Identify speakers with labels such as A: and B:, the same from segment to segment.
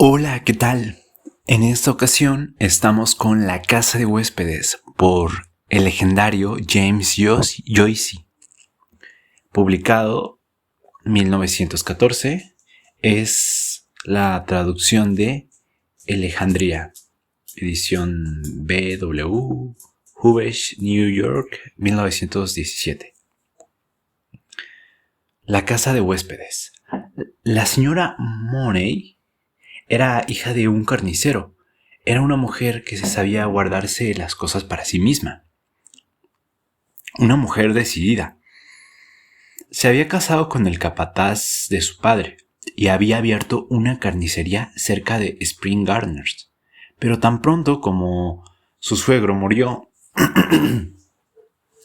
A: Hola, ¿qué tal? En esta ocasión estamos con La Casa de Huéspedes por el legendario James Joyce, publicado en 1914. Es la traducción de Alejandría, edición BW, Hubech, New York, 1917. La Casa de Huéspedes. La señora Money era hija de un carnicero. Era una mujer que se sabía guardarse las cosas para sí misma. Una mujer decidida. Se había casado con el capataz de su padre y había abierto una carnicería cerca de Spring Gardens. Pero tan pronto como su suegro murió,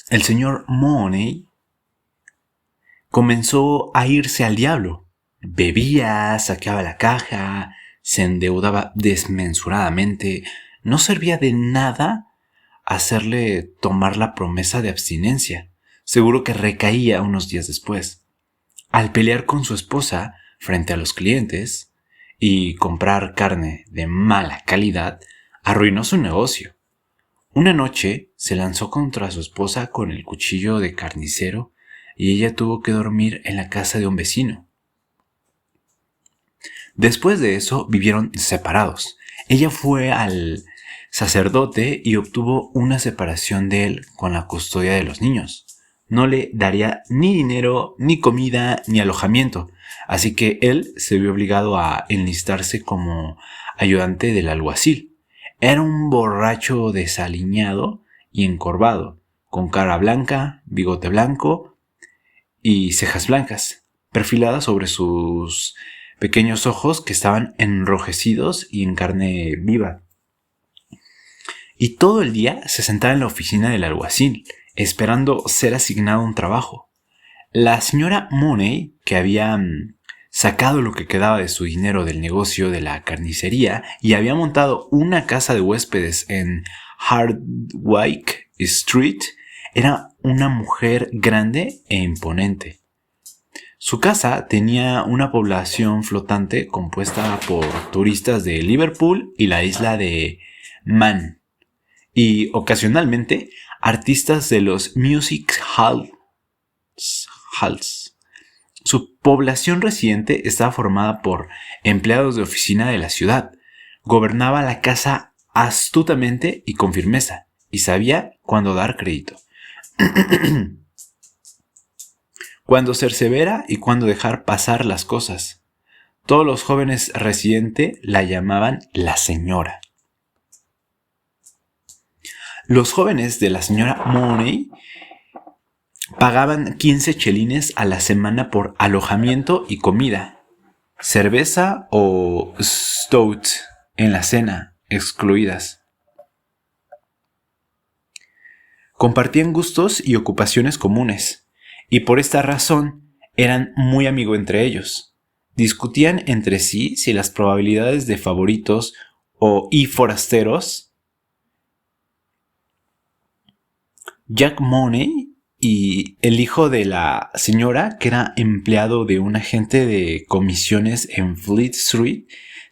A: el señor Money comenzó a irse al diablo. Bebía, saqueaba la caja, se endeudaba desmesuradamente. No servía de nada hacerle tomar la promesa de abstinencia. Seguro que recaía unos días después. Al pelear con su esposa frente a los clientes y comprar carne de mala calidad, arruinó su negocio. Una noche se lanzó contra su esposa con el cuchillo de carnicero y ella tuvo que dormir en la casa de un vecino. Después de eso vivieron separados. Ella fue al sacerdote y obtuvo una separación de él con la custodia de los niños. No le daría ni dinero, ni comida, ni alojamiento, así que él se vio obligado a enlistarse como ayudante del alguacil. Era un borracho desaliñado y encorvado, con cara blanca, bigote blanco y cejas blancas, perfiladas sobre sus pequeños ojos que estaban enrojecidos y en carne viva. Y todo el día se sentaba en la oficina del alguacil, esperando ser asignado a un trabajo. La señora Money, que había sacado lo que quedaba de su dinero del negocio de la carnicería y había montado una casa de huéspedes en Hardwick Street, era una mujer grande e imponente. Su casa tenía una población flotante compuesta por turistas de Liverpool y la isla de Man, y ocasionalmente artistas de los music halls. Su población residente estaba formada por empleados de oficina de la ciudad. Gobernaba la casa astutamente y con firmeza, y sabía cuándo dar crédito, cuándo ser severa y cuándo dejar pasar las cosas. Todos los jóvenes residentes la llamaban la señora. Los jóvenes de la señora Money pagaban 15 chelines a la semana por alojamiento y comida, cerveza o stout en la cena, excluidas. Compartían gustos y ocupaciones comunes, y por esta razón eran muy amigos entre ellos. Discutían entre sí si las probabilidades de favoritos y forasteros. Jack Money y el hijo de la señora, que era empleado de un agente de comisiones en Fleet Street,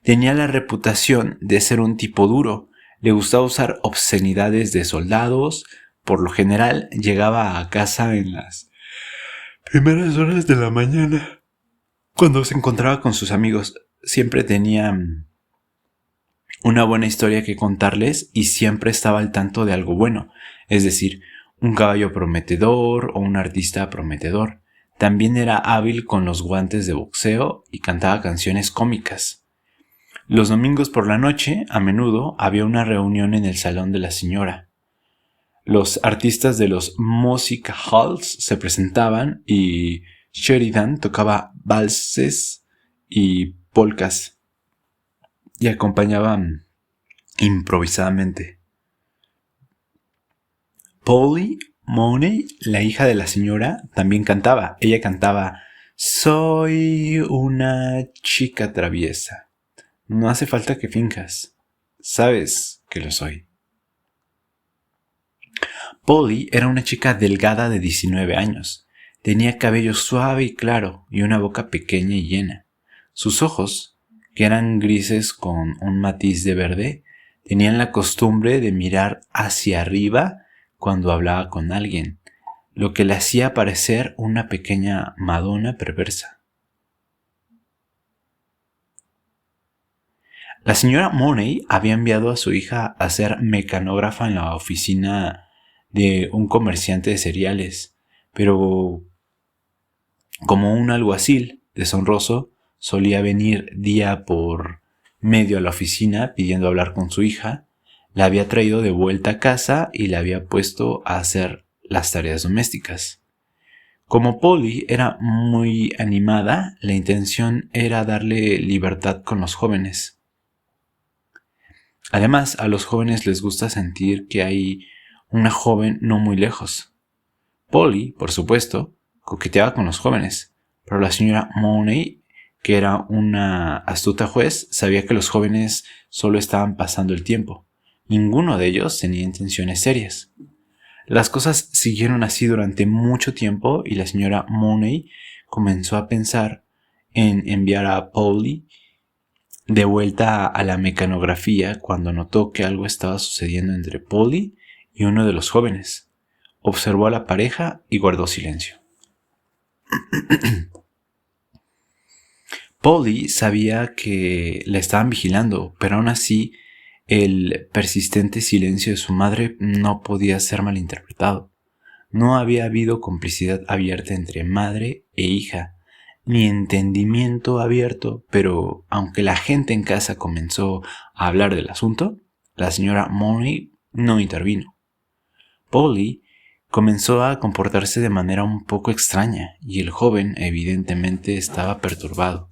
A: tenía la reputación de ser un tipo duro. Le gustaba usar obscenidades de soldados. Por lo general, llegaba a casa en las primeras horas de la mañana. Cuando se encontraba con sus amigos, siempre tenía una buena historia que contarles y siempre estaba al tanto de algo bueno, es decir, un caballo prometedor o un artista prometedor. También era hábil con los guantes de boxeo y cantaba canciones cómicas. Los domingos por la noche, a menudo, había una reunión en el salón de la señora. Los artistas de los music halls se presentaban y Sheridan tocaba valses y polcas y acompañaba improvisadamente. Polly Money, la hija de la señora, también cantaba. Ella cantaba: soy una chica traviesa. No hace falta que finjas. Sabes que lo soy. Polly era una chica delgada de 19 años. Tenía cabello suave y claro y una boca pequeña y llena. Sus ojos, que eran grises con un matiz de verde, tenían la costumbre de mirar hacia arriba cuando hablaba con alguien, lo que le hacía parecer una pequeña Madonna perversa. La señora Money había enviado a su hija a ser mecanógrafa en la oficina de un comerciante de cereales, pero como un alguacil deshonroso solía venir día por medio a la oficina pidiendo hablar con su hija, la había traído de vuelta a casa y la había puesto a hacer las tareas domésticas. Como Polly era muy animada, la intención era darle libertad con los jóvenes. Además, a los jóvenes les gusta sentir que hay una joven no muy lejos. Polly, por supuesto, coqueteaba con los jóvenes, pero la señora Money, que era una astuta juez, sabía que los jóvenes solo estaban pasando el tiempo. Ninguno de ellos tenía intenciones serias. Las cosas siguieron así durante mucho tiempo y la señora Money comenzó a pensar en enviar a Polly de vuelta a la mecanografía cuando notó que algo estaba sucediendo entre Polly y uno de los jóvenes. Observó a la pareja y guardó silencio. Polly sabía que la estaban vigilando, pero aún así el persistente silencio de su madre no podía ser malinterpretado. No había habido complicidad abierta entre madre e hija, ni entendimiento abierto, pero aunque la gente en casa comenzó a hablar del asunto, la señora Money no intervino. Polly comenzó a comportarse de manera un poco extraña y el joven evidentemente estaba perturbado.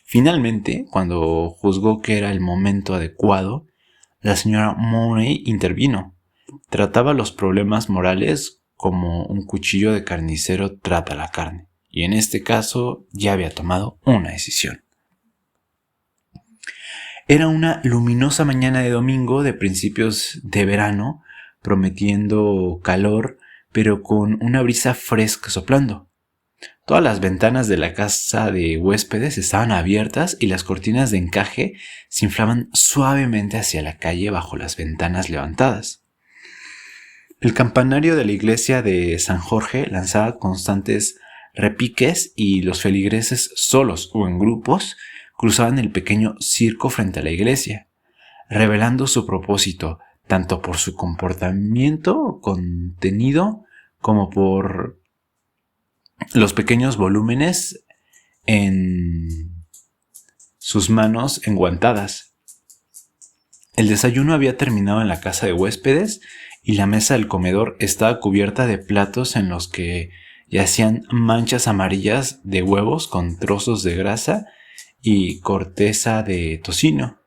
A: Finalmente, cuando juzgó que era el momento adecuado, la señora Money intervino. Trataba los problemas morales como un cuchillo de carnicero trata la carne, y en este caso ya había tomado una decisión. Era una luminosa mañana de domingo de principios de verano, prometiendo calor, pero con una brisa fresca soplando. Todas las ventanas de la casa de huéspedes estaban abiertas y las cortinas de encaje se inflaban suavemente hacia la calle bajo las ventanas levantadas. El campanario de la iglesia de San Jorge lanzaba constantes repiques y los feligreses solos o en grupos cruzaban el pequeño circo frente a la iglesia, revelando su propósito tanto por su comportamiento contenido como por los pequeños volúmenes en sus manos enguantadas. El desayuno había terminado en la casa de huéspedes y la mesa del comedor estaba cubierta de platos en los que yacían manchas amarillas de huevos con trozos de grasa y corteza de tocino.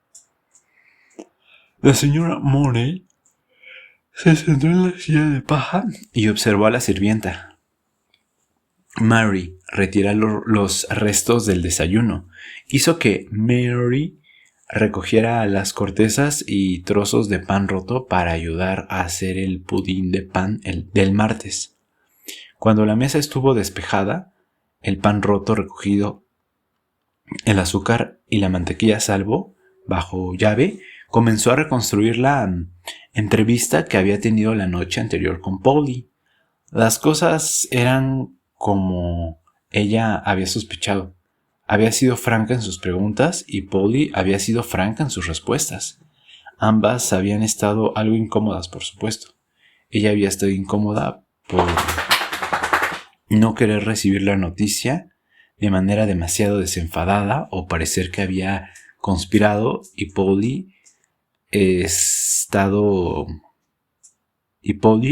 A: La señora Money se sentó en la silla de paja y observó a la sirvienta. Mary retira los restos del desayuno. Hizo que Mary recogiera las cortezas y trozos de pan roto para ayudar a hacer el pudín de pan del martes. Cuando la mesa estuvo despejada, el pan roto recogido, el azúcar y la mantequilla a salvo, bajo llave, comenzó a reconstruir la entrevista que había tenido la noche anterior con Polly. Las cosas eran como ella había sospechado. Había sido franca en sus preguntas y Polly había sido franca en sus respuestas. Ambas habían estado algo incómodas, por supuesto. Ella había estado incómoda por no querer recibir la noticia de manera demasiado desenfadada o parecer que había conspirado, y Polly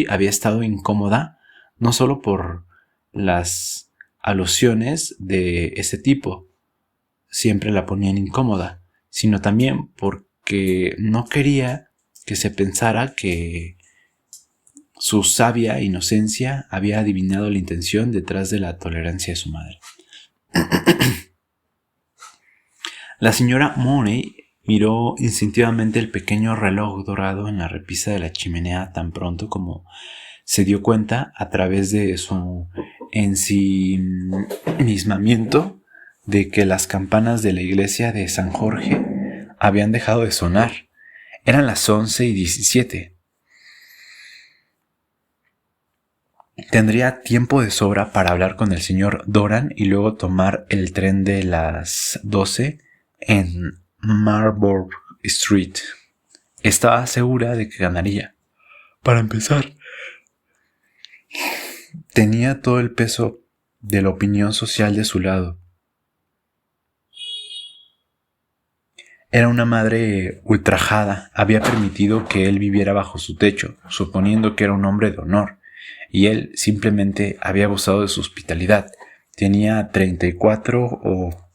A: había estado incómoda no solo por las alusiones de ese tipo, siempre la ponían incómoda, sino también porque no quería que se pensara que su sabia inocencia había adivinado la intención detrás de la tolerancia de su madre. La señora Money miró instintivamente el pequeño reloj dorado en la repisa de la chimenea tan pronto como se dio cuenta, a través de su ensimismamiento, de que las campanas de la iglesia de San Jorge habían dejado de sonar. Eran las 11:17. Tendría tiempo de sobra para hablar con el señor Doran y luego tomar el tren de las 12 en Marlborough Street. Estaba segura de que ganaría. Para empezar, tenía todo el peso de la opinión social de su lado. Era una madre ultrajada. Había permitido que él viviera bajo su techo, suponiendo que era un hombre de honor, y él simplemente había abusado de su hospitalidad. Tenía 34 o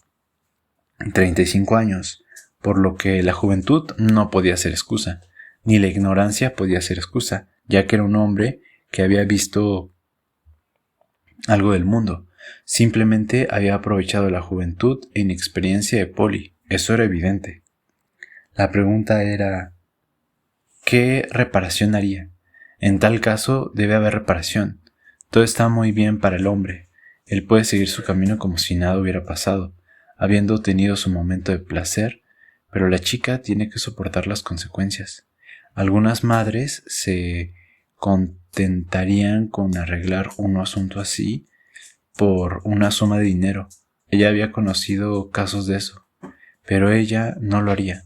A: 35 años, por lo que la juventud no podía ser excusa, ni la ignorancia podía ser excusa, ya que era un hombre que había visto algo del mundo. Simplemente había aprovechado la juventud e inexperiencia de Polly. Eso era evidente. La pregunta era, ¿qué reparación haría? En tal caso, debe haber reparación. Todo está muy bien para el hombre. Él puede seguir su camino como si nada hubiera pasado, habiendo tenido su momento de placer, pero la chica tiene que soportar las consecuencias. Algunas madres se contentarían con arreglar un asunto así por una suma de dinero. Ella había conocido casos de eso, pero ella no lo haría.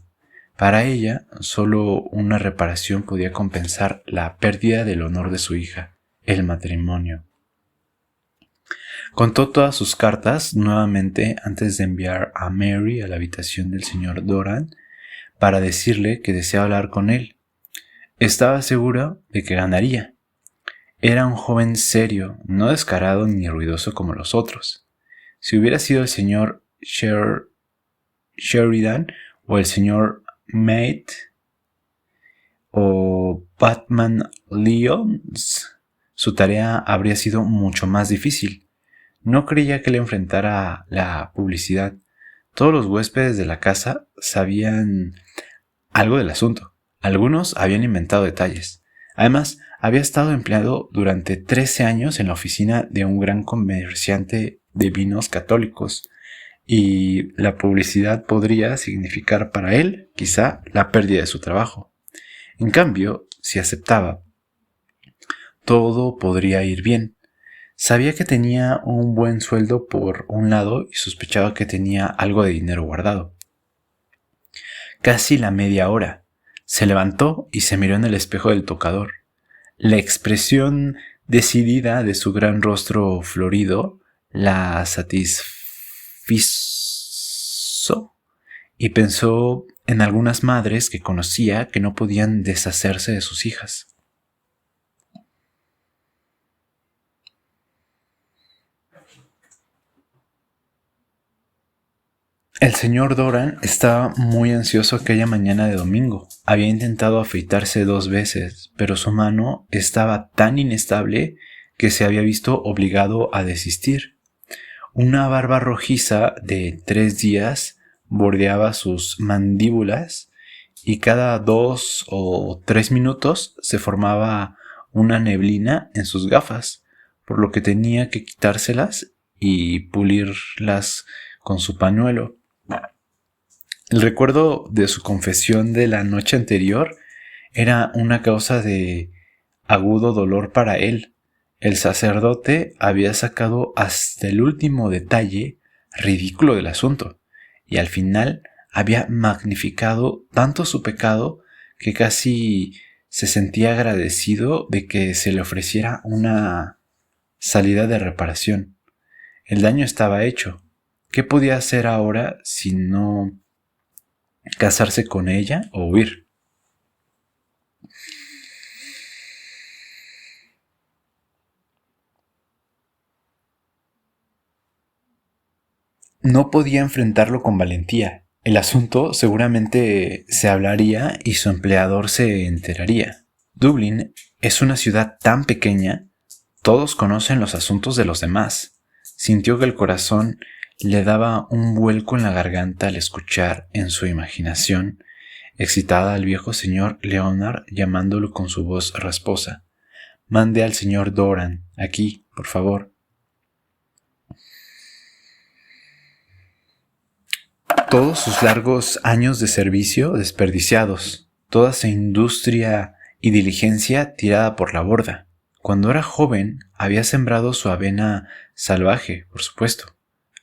A: Para ella, solo una reparación podía compensar la pérdida del honor de su hija, el matrimonio. Contó todas sus cartas nuevamente antes de enviar a Mary a la habitación del señor Doran para decirle que deseaba hablar con él. Estaba segura de que ganaría. Era un joven serio, no descarado ni ruidoso como los otros. Si hubiera sido el señor Sheridan o el señor Mate o Batman Lyons, su tarea habría sido mucho más difícil. No creía que le enfrentara la publicidad. Todos los huéspedes de la casa sabían algo del asunto. Algunos habían inventado detalles. Además, había estado empleado durante 13 años en la oficina de un gran comerciante de vinos católicos, y la publicidad podría significar para él, quizá, la pérdida de su trabajo. En cambio, si aceptaba, todo podría ir bien. Sabía que tenía un buen sueldo por un lado y sospechaba que tenía algo de dinero guardado. Casi la media hora. Se levantó y se miró en el espejo del tocador. La expresión decidida de su gran rostro florido la satisfizo y pensó en algunas madres que conocía que no podían deshacerse de sus hijas. El señor Doran estaba muy ansioso aquella mañana de domingo. Había intentado afeitarse 2 veces, pero su mano estaba tan inestable que se había visto obligado a desistir. Una barba rojiza de 3 días bordeaba sus mandíbulas y cada 2 o 3 minutos se formaba una neblina en sus gafas, por lo que tenía que quitárselas y pulirlas con su pañuelo. El recuerdo de su confesión de la noche anterior era una causa de agudo dolor para él. El sacerdote había sacado hasta el último detalle ridículo del asunto, y al final había magnificado tanto su pecado que casi se sentía agradecido de que se le ofreciera una salida de reparación. El daño estaba hecho. ¿Qué podía hacer ahora si no casarse con ella o huir? No podía enfrentarlo con valentía. El asunto seguramente se hablaría y su empleador se enteraría. Dublín es una ciudad tan pequeña, todos conocen los asuntos de los demás. Sintió que el corazón le daba un vuelco en la garganta al escuchar en su imaginación excitada al viejo señor Leonard llamándolo con su voz rasposa. Mande al señor Doran aquí, por favor. Todos sus largos años de servicio desperdiciados, toda su industria y diligencia tirada por la borda. Cuando era joven, había sembrado su avena salvaje, por supuesto.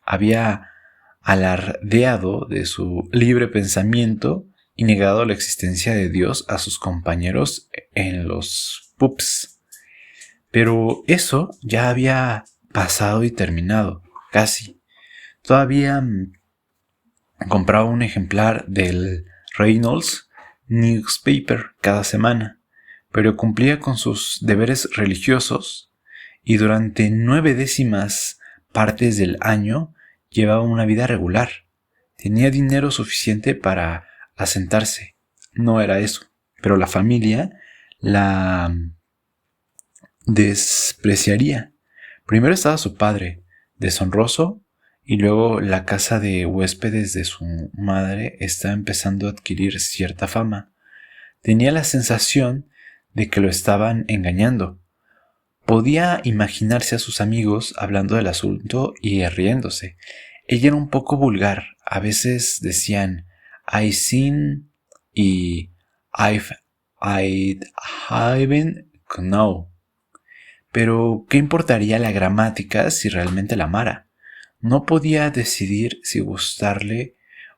A: Había alardeado de su libre pensamiento y negado la existencia de Dios a sus compañeros en los pubs. Pero eso ya había pasado y terminado, casi. Todavía compraba un ejemplar del Reynolds Newspaper cada semana, pero cumplía con sus deberes religiosos y durante 9/10 partes del año llevaba una vida regular. Tenía dinero suficiente para asentarse. No era eso, pero la familia la despreciaría. Primero estaba su padre, deshonroso, y luego la casa de huéspedes de su madre estaba empezando a adquirir cierta fama. Tenía la sensación de que lo estaban engañando. Podía imaginarse a sus amigos hablando del asunto y riéndose. Ella era un poco vulgar. A veces decían I seen y I'd haven't know. Pero ¿qué importaría la gramática si realmente la amara? No podía decidir si gustarle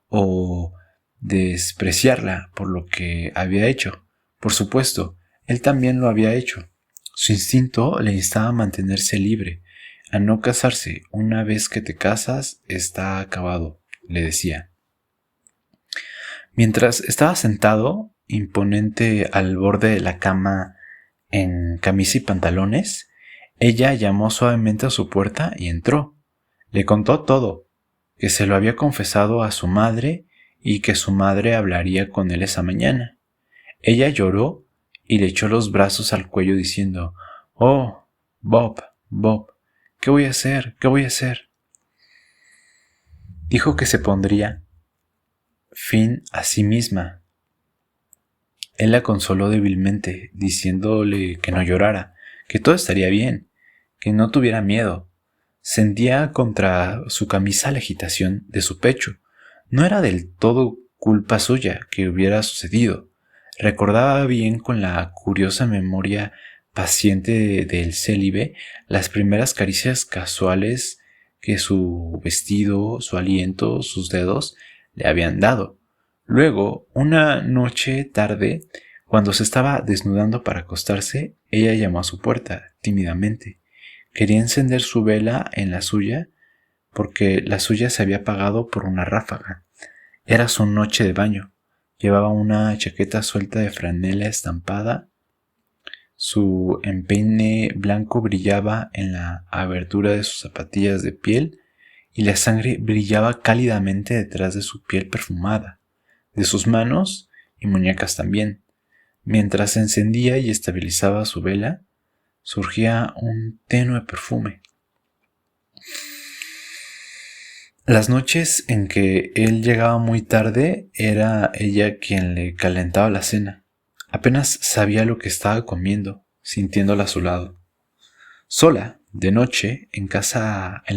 A: o despreciarla por lo que había hecho. Por supuesto, él también lo había hecho. Su instinto le instaba a mantenerse libre, a no casarse. Una vez que te casas, está acabado, le decía. Mientras estaba sentado, imponente al borde de la cama, en camisa y pantalones, ella llamó suavemente a su puerta y entró. Le contó todo, que se lo había confesado a su madre y que su madre hablaría con él esa mañana. Ella lloró y le echó los brazos al cuello diciendo: «Oh, Bob, Bob, ¿qué voy a hacer? ¿Qué voy a hacer?». Dijo que se pondría fin a sí misma. Él la consoló débilmente, diciéndole que no llorara, que todo estaría bien, que no tuviera miedo. Sentía contra su camisa la agitación de su pecho. No era del todo culpa suya que hubiera sucedido. Recordaba bien con la curiosa memoria paciente del célibe las primeras caricias casuales que su vestido, su aliento, sus dedos le habían dado. Luego, una noche tarde, cuando se estaba desnudando para acostarse, ella llamó a su puerta, tímidamente. Quería encender su vela en la suya, porque la suya se había apagado por una ráfaga. Era su noche de baño. Llevaba una chaqueta suelta de franela estampada. Su empeine blanco brillaba en la abertura de sus zapatillas de piel y la sangre brillaba cálidamente detrás de su piel perfumada, de sus manos y muñecas también. Mientras se encendía y estabilizaba su vela, surgía un tenue perfume. Las noches en que él llegaba muy tarde, era ella quien le calentaba la cena. Apenas sabía lo que estaba comiendo, sintiéndola a su lado. Sola, de noche, en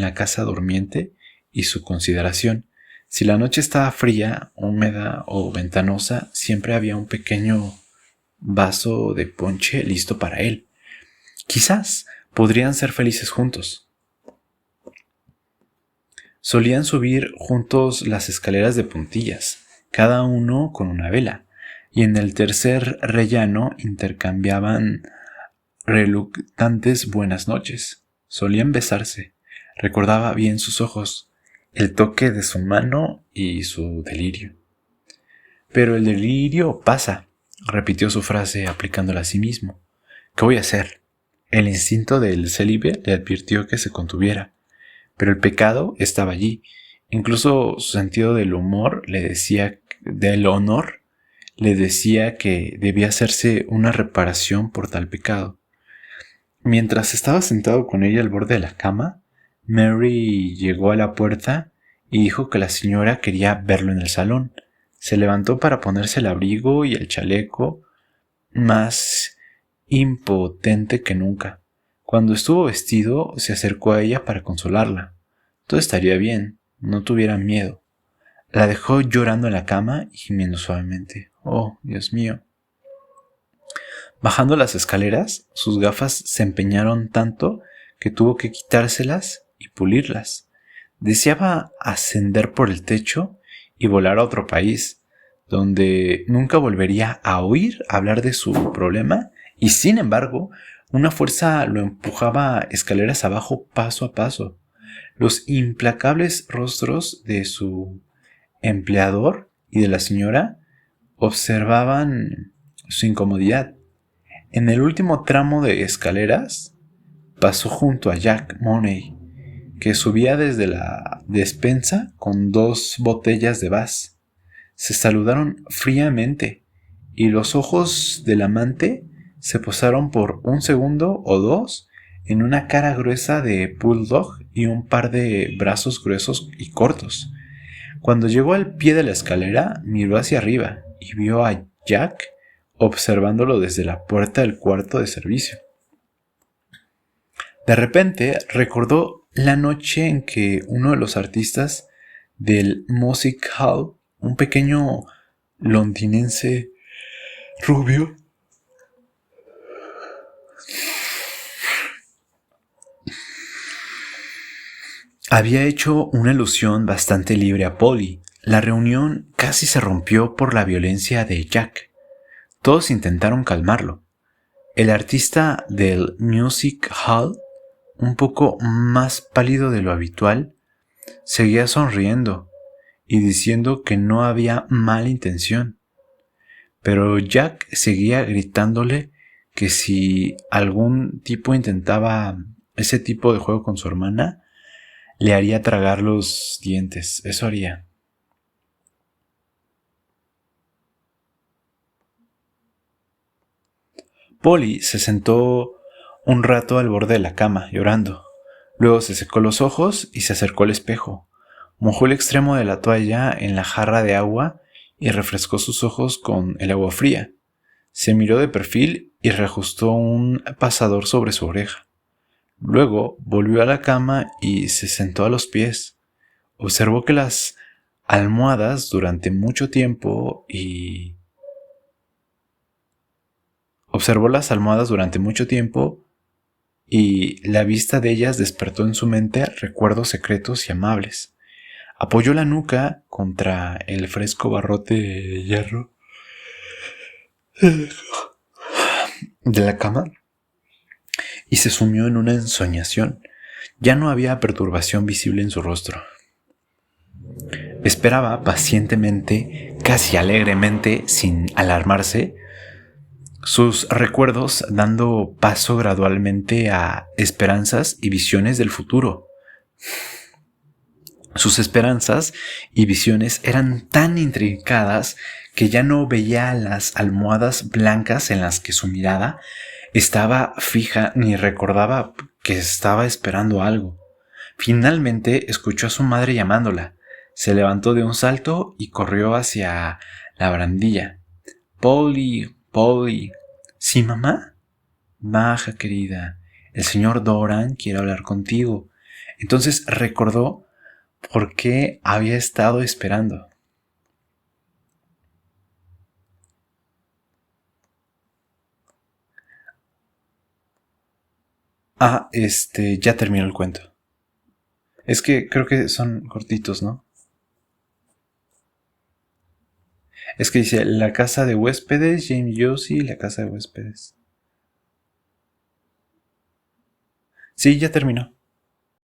A: la casa durmiente, y su consideración. Si la noche estaba fría, húmeda o ventanosa, siempre había un pequeño vaso de ponche listo para él. Quizás podrían ser felices juntos. Solían subir juntos las escaleras de puntillas, cada uno con una vela, y en el tercer rellano intercambiaban reluctantes buenas noches. Solían besarse. Recordaba bien sus ojos, el toque de su mano y su delirio. Pero el delirio pasa, repitió su frase aplicándola a sí mismo. ¿Qué voy a hacer? El instinto del célibe le advirtió que se contuviera, pero el pecado estaba allí. Incluso su sentido del honor le decía que debía hacerse una reparación por tal pecado. Mientras estaba sentado con ella al borde de la cama, Mary llegó a la puerta y dijo que la señora quería verlo en el salón. Se levantó para ponerse el abrigo y el chaleco, más impotente que nunca. Cuando estuvo vestido, se acercó a ella para consolarla. Todo estaría bien, no tuviera miedo. La dejó llorando en la cama y gimiendo suavemente. Oh, Dios mío. Bajando las escaleras, sus gafas se empeñaron tanto que tuvo que quitárselas y pulirlas. Deseaba ascender por el techo y volar a otro país, donde nunca volvería a oír hablar de su problema, y sin embargo, una fuerza lo empujaba escaleras abajo paso a paso. Los implacables rostros de su empleador y de la señora observaban su incomodidad. En el último tramo de escaleras, pasó junto a Jack Money, que subía desde la despensa con 2 botellas de Bass. Se saludaron fríamente y los ojos del amante se posaron por 1 segundo o 2 en una cara gruesa de bulldog y un par de brazos gruesos y cortos. Cuando llegó al pie de la escalera, miró hacia arriba y vio a Jack observándolo desde la puerta del cuarto de servicio. De repente recordó la noche en que uno de los artistas del Music Hall, un pequeño londinense rubio, había hecho una alusión bastante libre a Polly. La reunión casi se rompió por la violencia de Jack. Todos intentaron calmarlo. El artista del Music Hall, un poco más pálido de lo habitual, seguía sonriendo y diciendo que no había mala intención. Pero Jack seguía gritándole que si algún tipo intentaba ese tipo de juego con su hermana, le haría tragar los dientes. Eso haría. Polly se sentó un rato al borde de la cama, llorando. Luego se secó los ojos y se acercó al espejo. Mojó el extremo de la toalla en la jarra de agua y refrescó sus ojos con el agua fría. Se miró de perfil y reajustó un pasador sobre su oreja. Luego volvió a la cama y se sentó a los pies. Observó que las almohadas durante mucho tiempo y... Observó las almohadas durante mucho tiempo y la vista de ellas despertó en su mente recuerdos secretos y amables. Apoyó la nuca contra el fresco barrote de hierro de la cama y se sumió en una ensoñación. Ya no había perturbación visible en su rostro. Esperaba pacientemente, casi alegremente, sin alarmarse, sus recuerdos dando paso gradualmente a esperanzas y visiones del futuro. Sus esperanzas y visiones eran tan intrincadas que ya no veía las almohadas blancas en las que su mirada estaba fija ni recordaba que estaba esperando algo. Finalmente escuchó a su madre llamándola. Se levantó de un salto y corrió hacia la barandilla. Polly, Polly. ¿Sí, mamá? Baja, querida. El señor Doran quiere hablar contigo. Entonces recordó por qué había estado esperando. Ya terminó el cuento. Es que creo que son cortitos, ¿no? Es que dice la casa de huéspedes, James Josie, la casa de huéspedes. Sí, ya terminó.